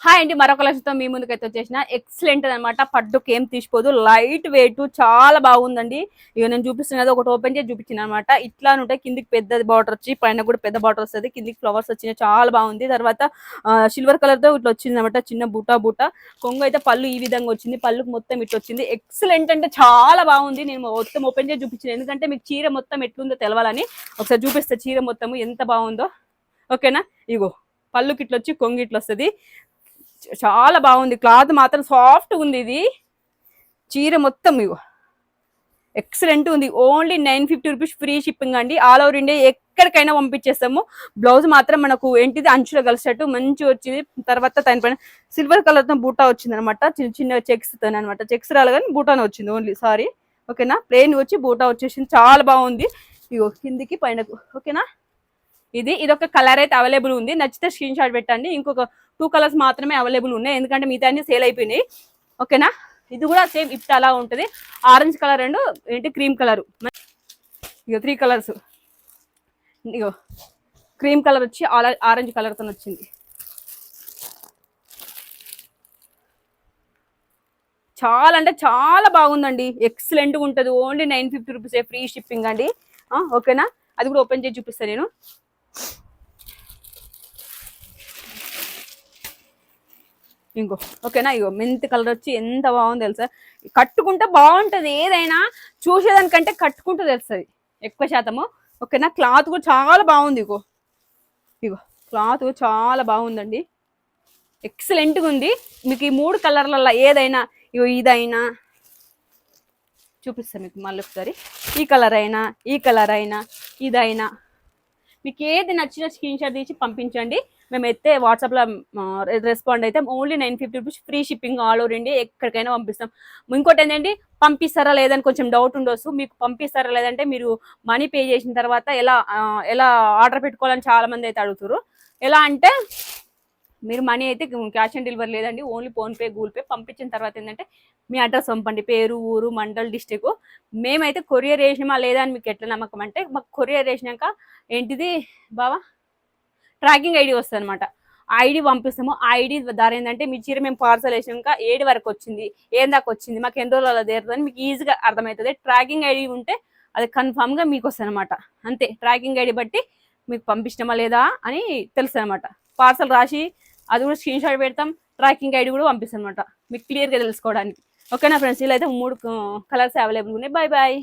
Hi అండి, మరొక లక్షతో మీ ముందుకైతే వచ్చేసిన ఎక్సలెంట్ అనమాట. పట్టుకు ఏం తీసిపోదు, లైట్ వెయిట్, చాలా బాగుందండి. ఇక నేను చూపిస్తున్నది ఒకటి ఓపెన్ చేసి చూపించిన అనమాట. ఇట్లా ఉంటాయి, కిందికి పెద్ద బార్డర్ వచ్చి పైన కూడా పెద్ద బార్డర్ వస్తుంది, కిందికి ఫ్లవర్స్ వచ్చినాయి, చాలా బాగుంది. తర్వాత సిల్వర్ కలర్ తో ఇట్లా వచ్చింది అనమాట, చిన్న బూటా బూటా. కొంగు అయితే పళ్ళు ఈ విధంగా వచ్చింది, పళ్ళుకు మొత్తం ఇట్లా వచ్చింది. ఎక్సలెంట్ అంటే చాలా బాగుంది. నేను మొత్తం ఓపెన్ చేసి చూపించిన, ఎందుకంటే మీకు చీర మొత్తం ఎట్లుందో తెలవాలని. ఒకసారి చూపిస్తే చీర మొత్తం ఎంత బాగుందో. ఓకేనా, ఇగో పళ్ళుకి ఇట్లా వచ్చి కొంగు ఇట్లా వస్తుంది, చాలా బాగుంది. క్లాత్ మాత్రం సాఫ్ట్ ఉంది. ఇది చీర మొత్తం ఇగో ఎక్సలెంట్ ఉంది. ఓన్లీ 950 రూపీస్ ఫ్రీ షిప్పింగ్ అండి. ఆల్ ఓవర్ ఇండియా ఎక్కడికైనా పంపించేస్తాము. బ్లౌజ్ మాత్రం మనకు ఏంటిది అంచులో కలిసేట్టు మంచి వచ్చింది. తర్వాత దానిపైన సిల్వర్ కలర్ తో బూటా వచ్చింది అనమాట, చిన్న చిన్న చెక్స్ తో అనమాట. చెక్స్ రాలి కానీ బూటానే వచ్చింది ఓన్లీ, సారీ. ఓకేనా, ప్లేన్ వచ్చి బూటా వచ్చేసింది, చాలా బాగుంది. ఇగో కిందికి పైనకు. ఓకేనా, ఇదొక కలర్ అయితే అవైలబుల్ ఉంది. నచ్చితే స్క్రీన్ షాట్ పెట్టండి. ఇంకొక 2 కలర్స్ మాత్రమే అవైలబుల్ ఉన్నాయి, ఎందుకంటే మిగతా అన్ని సేల్ అయిపోయినాయి. ఓకేనా, ఇది కూడా సేమ్ ఇప్ట్ అలా ఉంటుంది. ఆరెంజ్ కలర్ అండ్ ఏంటి క్రీమ్ కలర్. ఇగో 3 కలర్స్. ఇగో క్రీమ్ కలర్ వచ్చి ఆరెంజ్ కలర్ తో వచ్చింది. చాలా అంటే చాలా బాగుందండి, ఎక్సలెంట్గా ఉంటుంది. ఓన్లీ 950 రూపీస్ ఫ్రీ షిప్పింగ్ అండి. ఓకేనా, అది కూడా ఓపెన్ చేసి చూపిస్తాను నేను. ఇంకో ఓకేనా, ఇగో మెంతి కలర్ వచ్చి ఎంత బాగుంది తెలుసా. కట్టుకుంటే బాగుంటుంది, ఏదైనా చూసేదానికంటే కట్టుకుంటూ తెలుస్తుంది ఎక్కువ శాతము. ఓకేనా, క్లాత్ కూడా చాలా బాగుంది. ఇగో క్లాత్ చాలా బాగుందండి, ఎక్సలెంట్గా ఉంది. మీకు ఈ 3 కలర్లలో ఏదైనా, ఇగో ఇదైనా చూపిస్తాను మీకు మళ్ళీ ఒకసారి. ఈ కలర్ అయినా, ఈ కలర్ అయినా, ఇదైనా మీకు ఏది నచ్చిన స్క్రీన్ షాట్ తీసి పంపించండి. మేము అయితే వాట్సాప్లో రెస్పాండ్ అయితే only 950 rupees free shipping all over India ఎక్కడికైనా పంపిస్తాం. ఇంకోటి ఏంటంటే పంపిస్తారా లేదని కొంచెం డౌట్ ఉండొచ్చు. మీకు పంపిస్తారా లేదంటే మీరు మనీ పే చేసిన తర్వాత ఎలా ఆర్డర్ పెట్టుకోవాలని చాలా మంది అయితే అడుగుతారు. ఎలా అంటే మీరు మనీ అయితే క్యాష్ ఆన్ డెలివరీ లేదండి, ఓన్లీ ఫోన్పే గూగుల్ పే. పంపించిన తర్వాత ఏంటంటే మీ అడ్రస్ పంపండి, పేరు, ఊరు, మండల్, డిస్టిక్. మేమైతే కొరియర్ వేసినామా లేదా అని మీకు ఎట్లా నమ్మకం అంటే, మాకు కొరియర్ వేసినాక ఏంటిది బావా ట్రాకింగ్ ఐడి వస్తుంది అనమాట. ఆ ఐడి పంపిస్తాము. ఆ ఐడి ద్వారా ఏంటంటే మీ చీర మేము పార్సల్ వేసినాక 7 వరకు వచ్చింది, ఏం దాకా వచ్చింది, మాకు ఎన్ని రోజులు అలా తీరుతుందని మీకు ఈజీగా అర్థమవుతుంది. ట్రాకింగ్ ఐడి ఉంటే అది కన్ఫామ్గా మీకు వస్తుంది అనమాట. అంతే, ట్రాకింగ్ ఐడి బట్టి మీకు పంపించడమా లేదా అని తెలుసు అనమాట. పార్సల్ రాసి అది కూడా స్క్రీన్ షాట్ పెడతాం, ట్రాకింగ్ ఐడి కూడా పంపిస్తాం అనమాట మీకు క్లియర్గా తెలుసుకోవడానికి. ఓకేనా ఫ్రెండ్స్, ఇలా అయితే 3 కలర్స్ అవైలబుల్ ఉన్నాయి. Bye bye.